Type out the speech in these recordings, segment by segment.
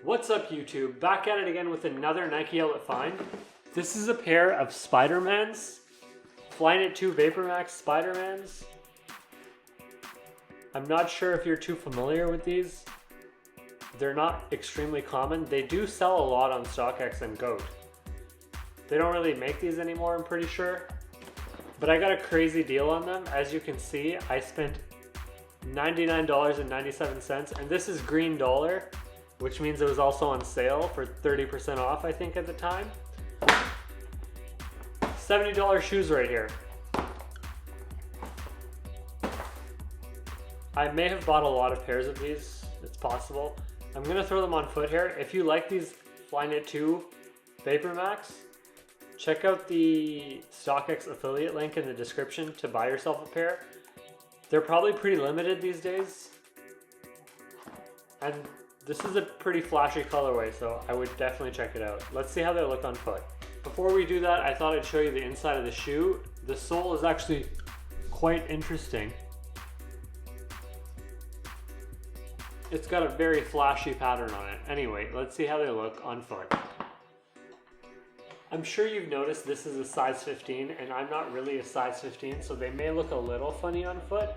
What's up YouTube? Back at it again with another Nike outlet find. This is a pair of Spidermans, Flyknit 2 VaporMax Spidermans. I'm not sure if you're too familiar with these. They're not extremely common. They do sell a lot on StockX and GOAT. They don't really make these anymore, I'm pretty sure. But I got a crazy deal on them. As you can see, I spent $99.97, and this is green dollar, which means it was also on sale for 30% off, I think, at the time. $70 shoes right here. I may have bought a lot of pairs of these, it's possible. I'm gonna throw them on foot here. If you like these Flyknit 2 VaporMax, check out the StockX affiliate link in the description to buy yourself a pair. They're probably pretty limited these days. And this is a pretty flashy colorway, so I would definitely check it out. Let's see how they look on foot. Before we do that, I thought I'd show you the inside of the shoe. The sole is actually quite interesting. It's got a very flashy pattern on it. Anyway, let's see how they look on foot. I'm sure you've noticed this is a size 15, and I'm not really a size 15, so they may look a little funny on foot,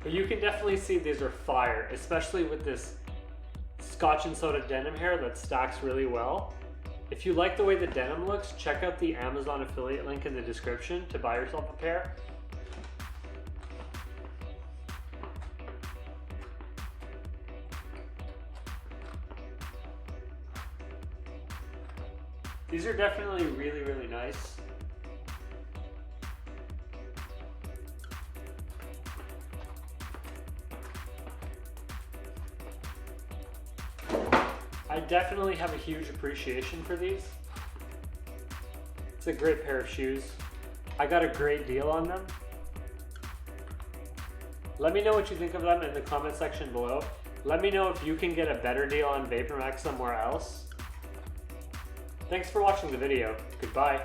but you can definitely see these are fire, especially with this Scotch and soda denim here that stacks really well. If you like the way the denim looks, check out the Amazon affiliate link in the description to buy yourself a pair. These are definitely really, really nice. I definitely have a huge appreciation for these. It's a great pair of shoes. I got a great deal on them. Let me know what you think of them in the comment section below. Let me know if you can get a better deal on VaporMax somewhere else. Thanks for watching the video. Goodbye.